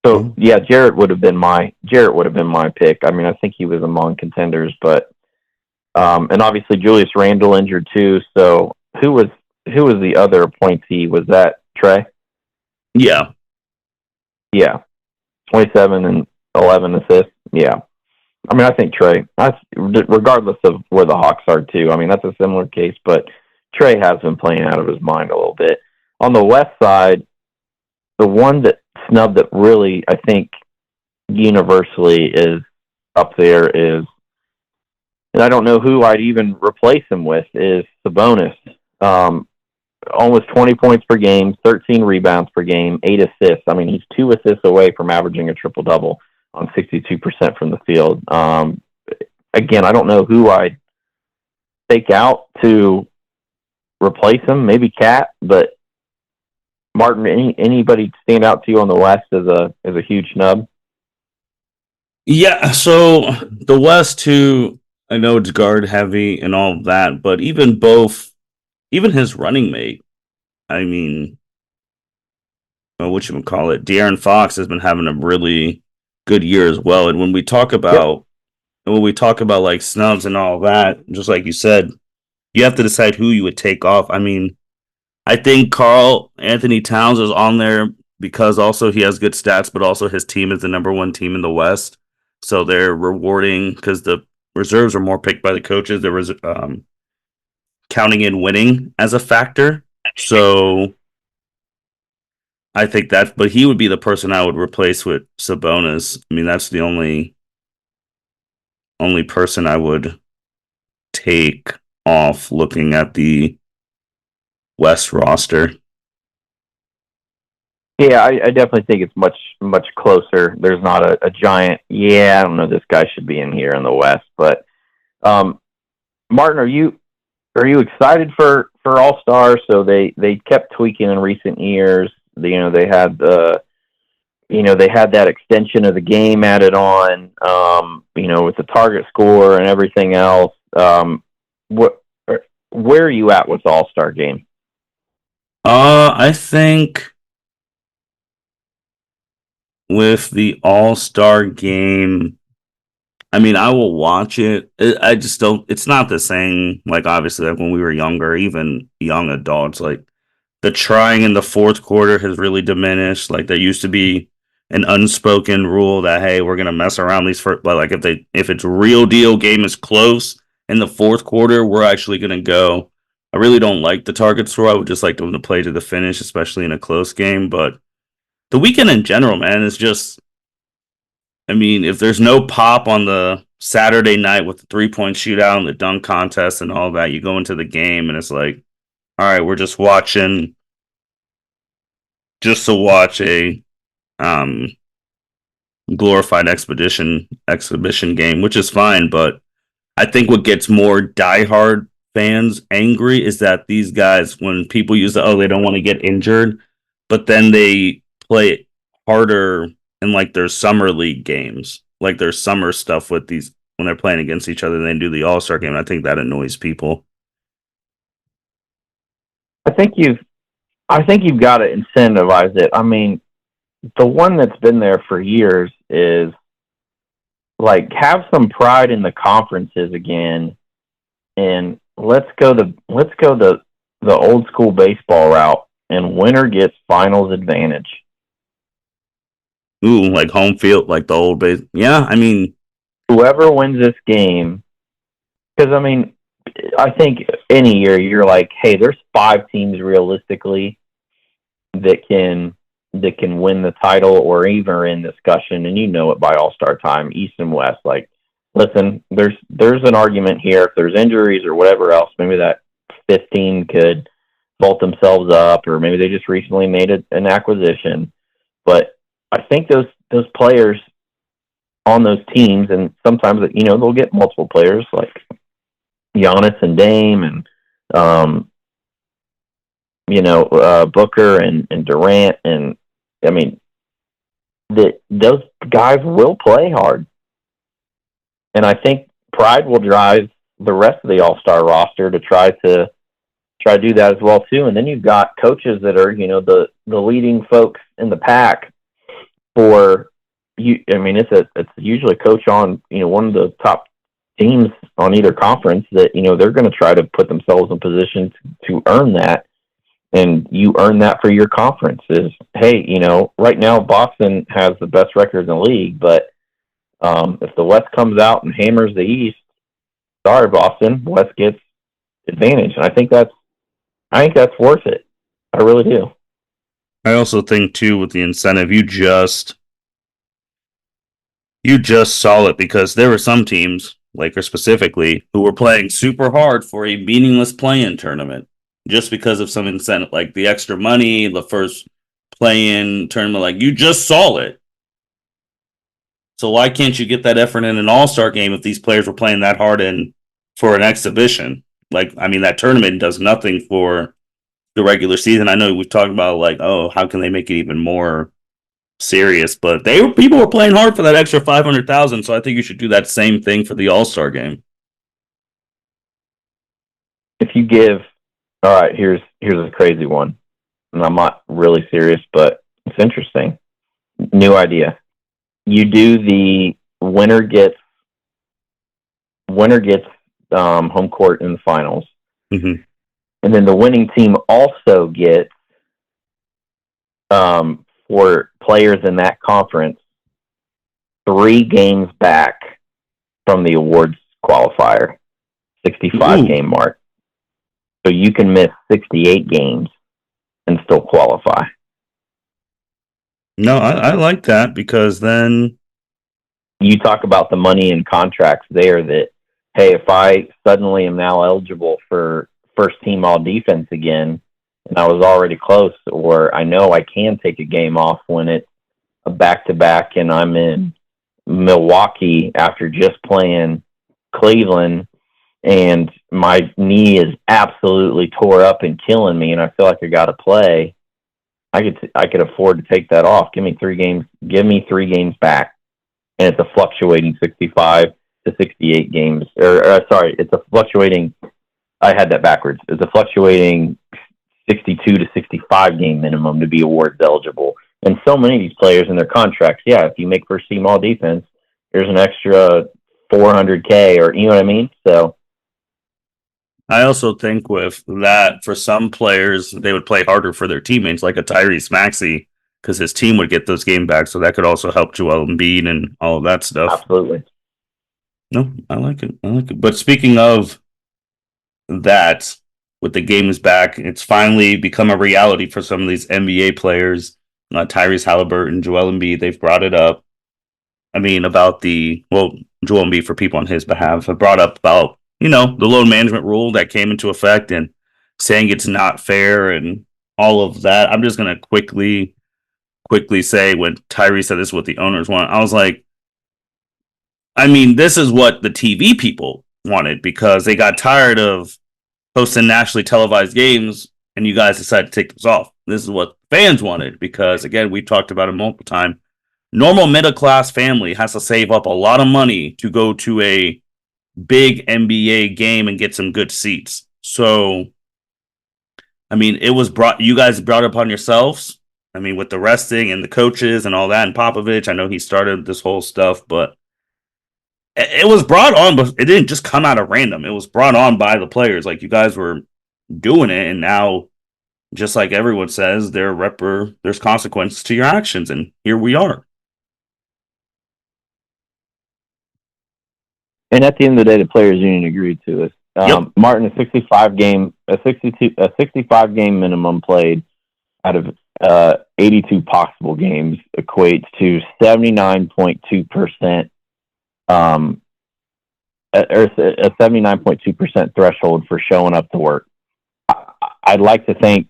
So yeah, Jarrett would have been my pick. I mean, I think he was among contenders, but and obviously Julius Randle injured too. So who was the other appointee? Was that Trae? Yeah. 27 and 11 assists. Yeah. I mean, I think Trae, regardless of where the Hawks are too. I mean, that's a similar case, but Trae has been playing out of his mind a little bit. On the West side, the one that snubbed that really, I think, universally is up there is, and I don't know who I'd even replace him with, is Sabonis. almost 20 points per game, 13 rebounds per game, 8 assists. I mean, he's 2 assists away from averaging a triple double on 62% from the field. Again, I don't know who I'd take out to replace him. Maybe Cat, but Martin, anybody stand out to you on the West as a huge snub? Yeah, so the West too, I know it's guard heavy and all of that, but even his running mate, I mean, what you would call it, De'Aaron Fox has been having a really good year as well. And Yep. when we talk about like snubs and all that, just like you said, you have to decide who you would take off. I mean, I think Carl Anthony Towns is on there because also he has good stats, but also his team is the number one team in the West. So they're rewarding because the reserves are more picked by the coaches. There was counting in winning as a factor. So I think that, but he would be the person I would replace with Sabonis. I mean, that's the only person I would take off looking at the West roster. Yeah, I definitely think it's much closer. There's not a giant. Yeah, I don't know. This guy should be in here in the West, but um, Martin, are you excited for All Star? So they kept tweaking in recent years. They had they had that extension of the game added on. With the target score and everything else. What where are you at with the All Star game? I think with the All Star game, I mean, I will watch it. I just don't. It's not the same. Like obviously, like when we were younger, even young adults, like the trying in the fourth quarter has really diminished. Like there used to be an unspoken rule that hey, we're gonna mess around these first, but like if it's real deal game is close in the fourth quarter, we're actually gonna go. I really don't like the target score. I would just like them to play to the finish, especially in a close game. But the weekend in general, man, is just. I mean, if there's no pop on the Saturday night with the 3-point shootout and the dunk contest and all that, you go into the game and it's like, all right, we're just watching just to watch a um glorified expedition exhibition game, which is fine. But I think what gets more diehard fans angry is that these guys, when people use the they don't want to get injured, but then they play harder in like their summer league games, like their summer stuff with these when they're playing against each other and they do the All Star game. I think that annoys people. I think you've I think you've got to incentivize it. I mean, the one that's been there for years is like have some pride in the conferences again, and let's go the old school baseball route, and winner gets finals advantage. Ooh, like home field, like the old base. Yeah, I mean, Whoever wins this game, because I mean, I think any year you're like, hey, there's 5 teams realistically that can win the title or even are in discussion, and you know it by All Star time, East and West. Like, listen, there's an argument here. If there's injuries or whatever else, maybe that 15 could vault themselves up, or maybe they just recently made an acquisition. But I think those players on those teams, and sometimes they'll get multiple players like Giannis and Dame and um, Booker and Durant, and I mean that those guys will play hard, and I think pride will drive the rest of the All Star roster to try to do that as well too. And then you've got coaches that are the leading folks in the pack for you. I mean it's usually a coach on one of the top teams on either conference that they're going to try to put themselves in position to earn that, and you earn that for your conference. Is hey, right now Boston has the best record in the league, but if the West comes out and hammers the East, sorry Boston, West gets advantage, and I think that's worth it. I really do. I also think too with the incentive, you just saw it because there were some teams, Lakers specifically, who were playing super hard for a meaningless play-in tournament. just because of some incentive, like the extra money, the first play-in tournament. Like you just saw it, so why can't you get that effort in an All-Star game if these players were playing that hard in for an exhibition? Like, I mean, that tournament does nothing for the regular season. I know we've talked about like, oh, how can they make it even more serious? But people were playing hard for that extra 500,000. So I think you should do that same thing for the All Star game. If you give, all right, here's a crazy one, and I'm not really serious, but it's interesting. New idea. You do the winner gets home court in the finals, Mm-hmm. and then the winning team also gets for players in that conference 3 games back from the awards qualifier, 65 game mark. So you can miss 68 games and still qualify. No, I like that because then you talk about the money and contracts there that, hey, if I suddenly am now eligible for first team all defense again, and I was already close, or I know I can take a game off when it's a back-to-back and I'm in Milwaukee after just playing Cleveland and my knee is absolutely tore up and killing me and I feel like I got to play, I could afford to take that off. Give me 3 games. Give me 3 games back. And it's a fluctuating 65 to 68 games. Sorry, it's a fluctuating. I had that backwards. It's a fluctuating 62 to 65 game minimum to be awards eligible. And so many of these players in their contracts, yeah, if you make first team all defense, there's an extra $400K, or you know what I mean. So I also think with that, for some players, they would play harder for their teammates, like a Tyrese Maxey, because his team would get those game back. So that could also help Joel Embiid and all of that stuff. absolutely. No, I like it. I like it. But speaking of that, with the games back, it's finally become a reality for some of these NBA players. Tyrese Halliburton, Joel Embiid, they've brought it up. I mean, about Joel Embiid, for people on his behalf, have brought up about, the load management rule that came into effect and saying it's not fair and all of that. I'm just going to quickly say, when Tyrese said this is what the owners want, I was like, I mean, this is what the TV people wanted because they got tired of hosting nationally televised games and you guys decided to take those off. This is what fans wanted because, again, we talked about it multiple times. Normal middle class family has to save up a lot of money to go to a big NBA game and get some good seats. So, I mean, you guys brought it upon yourselves. I mean, with the resting and the coaches and all that, and Popovich, I know he started this whole stuff, but it was brought on, but it didn't just come out of random. It was brought on by the players. Like, you guys were doing it, and now, just like everyone says, there's consequences to your actions, and here we are. And at the end of the day, the players union agreed to it. Yep. Martin, a 65 game minimum played out of 82 possible games equates to 79.2%, or a 79.2% threshold for showing up to work. I'd like to think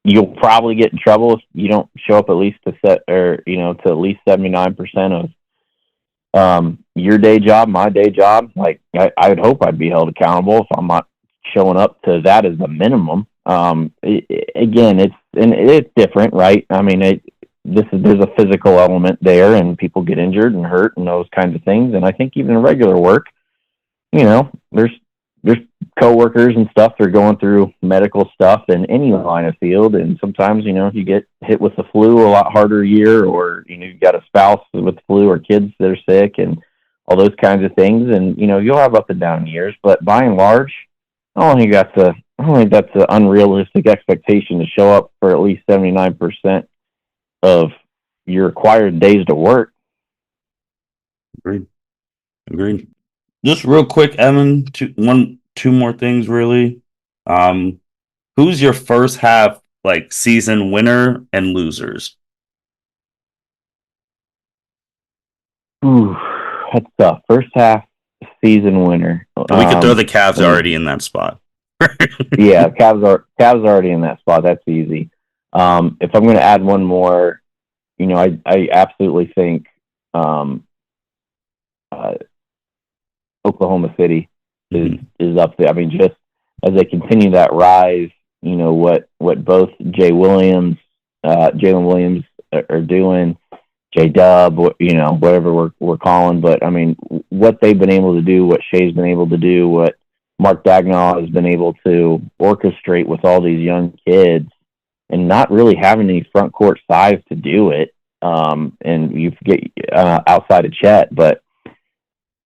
you'll probably get in trouble if you don't show up at least to at least 79% of your day job, my day job. Like I would hope I'd be held accountable if I'm not showing up to that as the minimum. Again, it's different, right? I mean, there's a physical element there, and people get injured and hurt and those kinds of things. And I think even in regular work, there's coworkers and stuff that are going through medical stuff in any line of field, and sometimes if you get hit with the flu a lot harder year, or you've got a spouse with the flu or kids that are sick and all those kinds of things, and you'll have up and down years, but by and large, I don't think that's an unrealistic expectation to show up for at least 79% of your required days to work. Agreed. Just real quick, Evan, two more things really. Who's your first half season winner and losers? Ooh, that's tough. First half season winner. We could throw the Cavs already in that spot. Yeah, Cavs already in that spot. That's easy. If I'm going to add one more, I absolutely think um, uh, Oklahoma City is Mhm. is up there. I mean, just as they continue that rise, what both Jalen Williams are doing, J Dub, whatever we're calling. But I mean, what they've been able to do, what Shea's been able to do, what Mark Dagnall has been able to orchestrate with all these young kids, and not really having any front court size to do it. And you forget outside of Chet, but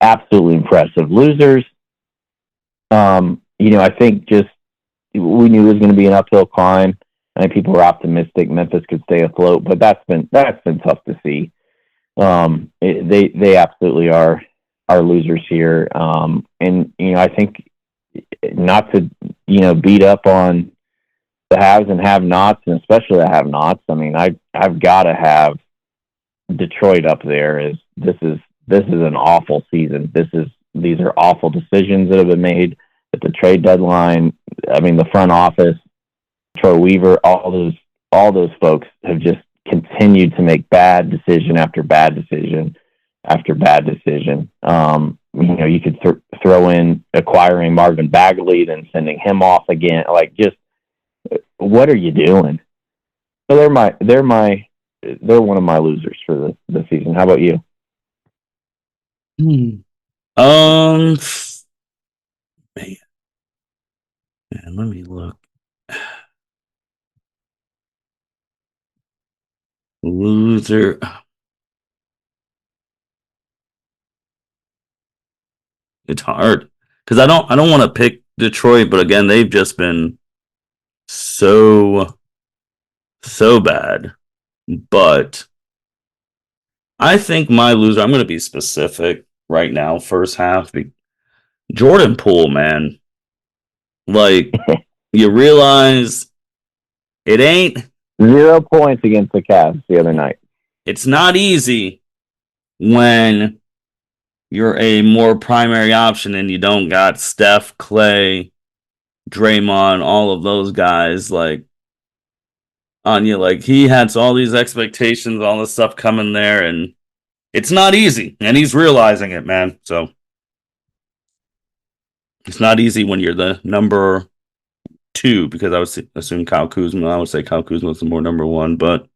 absolutely impressive. Losers, I think just we knew it was going to be an uphill climb. I think people were optimistic Memphis could stay afloat, but that's been tough to see. They absolutely are losers here. And I think not to beat up on the haves and have-nots, and especially the have-nots. I mean, I've got to have Detroit up there. This is an awful season. These are awful decisions that have been made at the trade deadline. I mean, the front office, Troy Weaver, all those folks have just continued to make bad decision after bad decision after bad decision. You could throw in acquiring Marvin Bagley, then sending him off again. Like, just what are you doing? So they're one of my losers for the season. How about you? Hmm. Um, man, let me look. Loser. It's hard because I don't want to pick Detroit, but again, they've just been so so bad. But I think my loser. I'm going to be specific right now. First half, Jordan Poole, man. Like, you realize it ain't. 0 points against the Cavs the other night. It's not easy when you're a more primary option and you don't got Steph, Clay, Draymond, all of those guys like on you. Like, he had all these expectations, all this stuff coming there, and it's not easy. And he's realizing it, man. So it's not easy when you're the number two, because I would assume Kyle Kuzma. I would say Kyle Kuzma is the more number one, but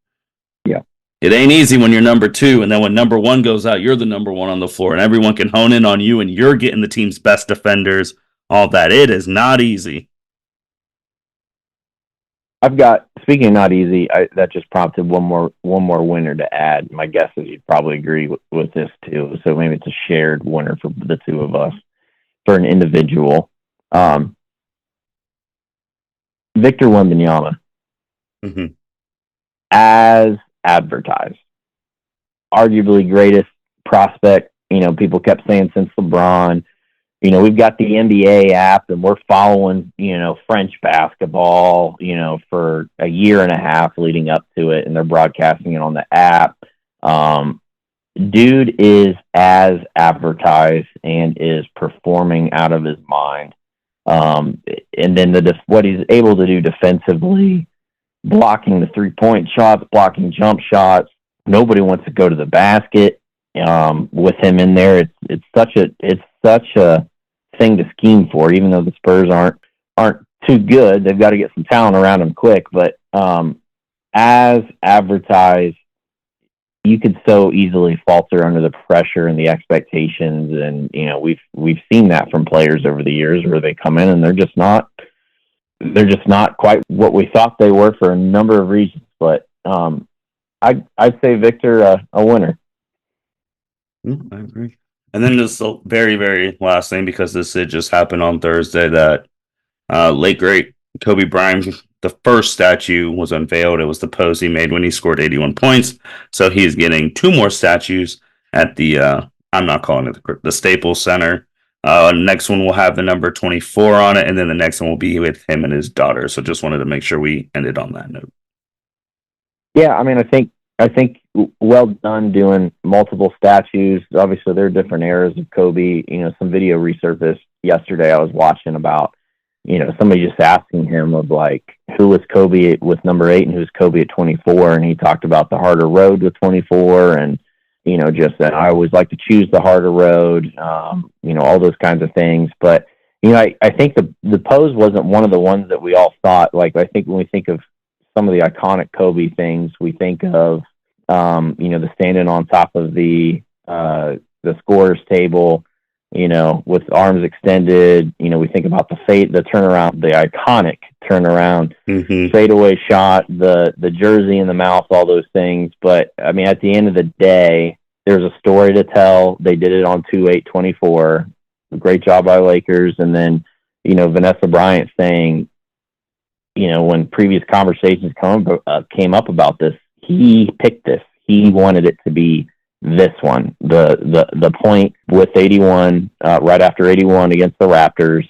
Yeah. it ain't easy when you're number two, and then when number one goes out, you're the number one on the floor, and everyone can hone in on you, and you're getting the team's best defenders. All that, it is not easy. I've got, speaking of not easy, that just prompted one more winner to add. My guess is you'd probably agree with this too. So maybe it's a shared winner for the two of us. For an individual, Victor Wembanyama, Mm-hmm. as advertised, arguably greatest prospect. People kept saying since LeBron. We've got the NBA app and we're following, French basketball, for a year and a half leading up to it, and they're broadcasting it on the app. Dude is as advertised and is performing out of his mind. And then what he's able to do defensively, blocking the 3-point shots, blocking jump shots. Nobody wants to go to the basket. With him in there, it's such a thing to scheme for. Even though the Spurs aren't too good, they've got to get some talent around him quick. But as advertised, you could so easily falter under the pressure and the expectations, and we've seen that from players over the years where they come in and they're just not quite what we thought they were for a number of reasons. But I'd say Victor a winner. I agree. And then just the very, very last thing, because this did just happen on Thursday, that late great Kobe Bryant, the first statue was unveiled. It was the pose he made when he scored 81 points. So he's getting 2 more statues at the I'm not calling it the Staples Center. Next one will have the number 24 on it, and then the next one will be with him and his daughter. So just wanted to make sure we ended on that note. Yeah, I mean, I think well done doing multiple statues. Obviously, there are different eras of Kobe. Some video resurfaced yesterday I was watching about, somebody just asking him of like, who was Kobe with number 8 and who was Kobe at 24. And he talked about the harder road with 24 and, just that I always like to choose the harder road, all those kinds of things. But, I think the pose wasn't one of the ones that we all thought. Like, I think when we think of some of the iconic Kobe things, we think of, the standing on top of the scorer's table, with arms extended. We think about the turnaround, the iconic turnaround, fadeaway shot, the jersey in the mouth, all those things. But I mean, at the end of the day, there's a story to tell. They did it on 2/8/24. Great job by Lakers. And then, Vanessa Bryant saying, when previous conversations came up about this, he picked this. He wanted it to be this one, the point with 81, right after 81 against the Raptors.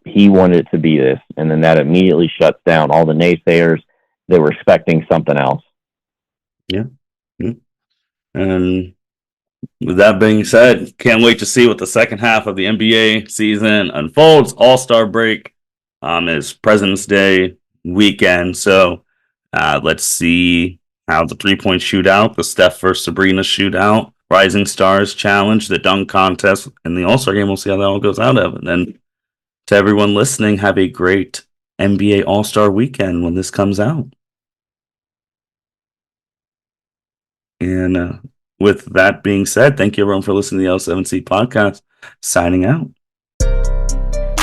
He wanted it to be this. And then that immediately shuts down all the naysayers that were expecting something else. Yeah. And with that being said, can't wait to see what the second half of the NBA season unfolds. All-Star break is President's Day weekend. So let's see how the 3-point shootout, the Steph versus Sabrina shootout, Rising Stars Challenge, the dunk contest, and the All-Star game. We'll see how that all goes out of. And then to everyone listening, have a great NBA All-Star weekend when this comes out. And with that being said, thank you everyone for listening to the L7C podcast. Signing out.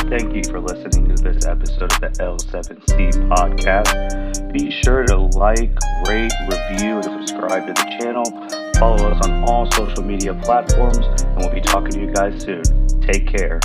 Thank you for listening to this episode of the L7C podcast. Be sure to like, rate, review, and subscribe to the channel. Follow us on all social media platforms, and we'll be talking to you guys soon. Take care.